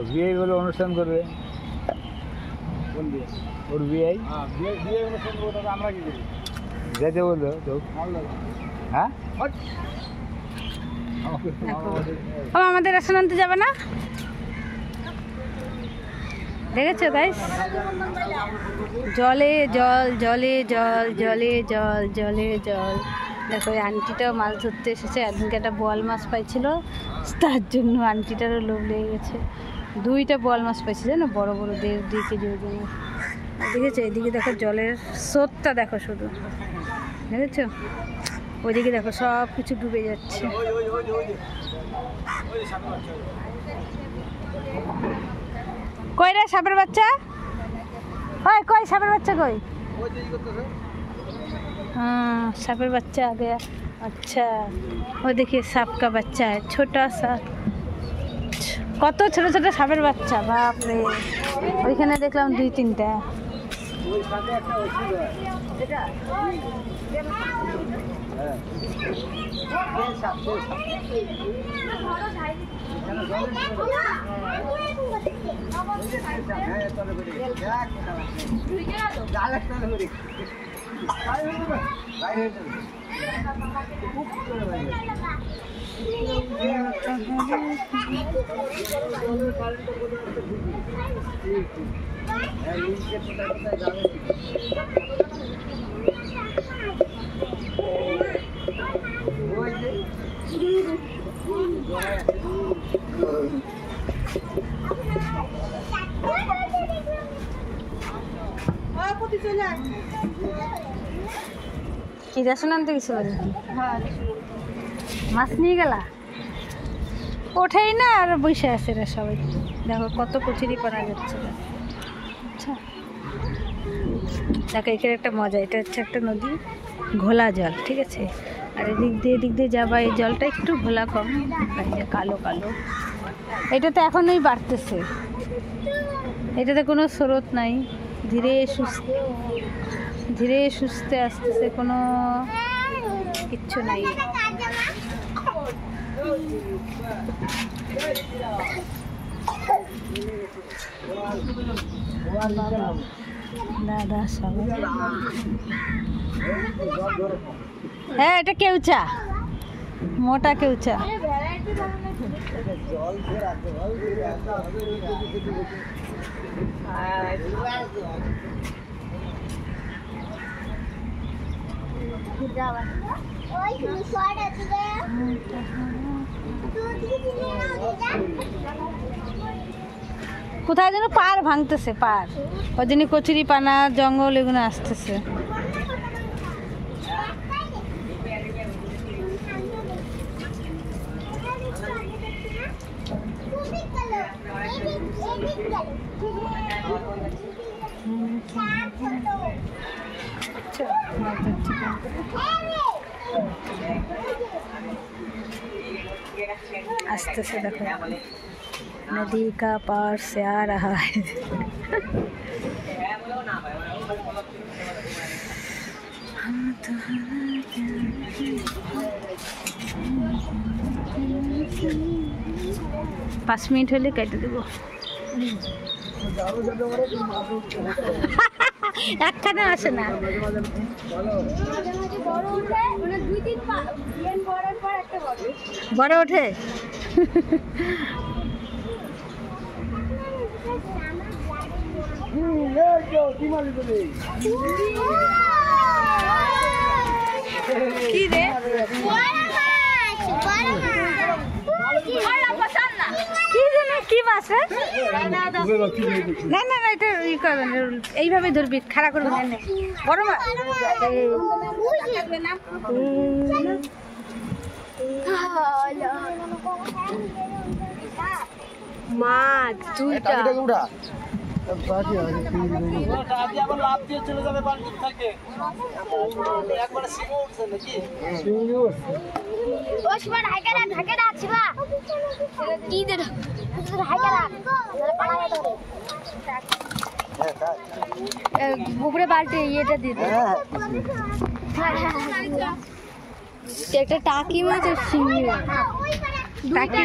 বিয়ে বলে অনুষ্ঠান করবে ওর বিয়ে বিয়ে অনুষ্ঠান করবো আমরা কি করি যেতে বললো তো হ্যাঁ আমাদের রেশন আনতে যাবে না দেখেছো গাইস জলে জল জলে জল জলে জল জলে জল দেখো এই আন্টিটাও মাছ ধরতে এসেছে একদিনকে একটা বোয়াল মাছ পাইছিল তার জন্য আন্টিটারও লোভ লেগে গেছে 2টা বোয়াল মাছ পাইছে জানো বড় বড় 1.5-2 কেজি ওজনের দেখেছো এদিকে দেখো জলের স্রোতটা দেখো শুধু দেখেছো ওইদিকে দেখো সব কিছু ডুবে যাচ্ছে কই রে সাপের বাচ্চা কই কই সাপের বাচ্চা কই हाँ सापेर बच्चा आ गया अच्छा वो देखिए सांप का बच्चा है छोटा सा কত ছোট ছোট সাপের বাচ্চা বাপ রে ওইখানে দেখলাম 2-3টা কি রেশন আনতে গেছিল মাছ নিয়ে গেলা ওঠেই না আর বসে আছে রে সবাই দেখো কত কচুরি পানা যাচ্ছে আচ্ছা দেখো এখানে একটা মজা এটা হচ্ছে একটা নদী ঘোলা জল ঠিক আছে আর এদিক দিয়ে যাবা এই জলটা একটু ঘোলা কম কালো কালো এটা তো এখনই বাড়তেছে এটাতে কোনো স্রোত নাই ধীরে সুস্থে আসতেছে কোনো কিচ্ছু নাই দাদা সবাই হ্যাঁ এটা কেউচা মোটা কেউচা কোথায় যেন পাড় ভাঙতেছে পাড় ওই জন্য কচুরি পানা জঙ্গল এগুলো আসতেছে आस्ते से देखो नदी का पार से आ रहा है पाँच मिनट हले केटे देव একখানে আসে না বড় ওঠে কি রে কি জানি কি মাছ না না না এটা ই করবেন এইভাবে ধরবি খাড়া করবেন না বড় মাছ মাছ দুইটা লাভ দিয়ে চলে যাবে বান্ডিল থেকে একবার সিমো উঠছে নাকি সিমো ওই সময় ঢাকে রাখছি বা কি দে ঢাকে রাখ উপরে বালতি ইয়েটা দিয়ে দে একটা টাকি মাছ আর শিঙি টাকি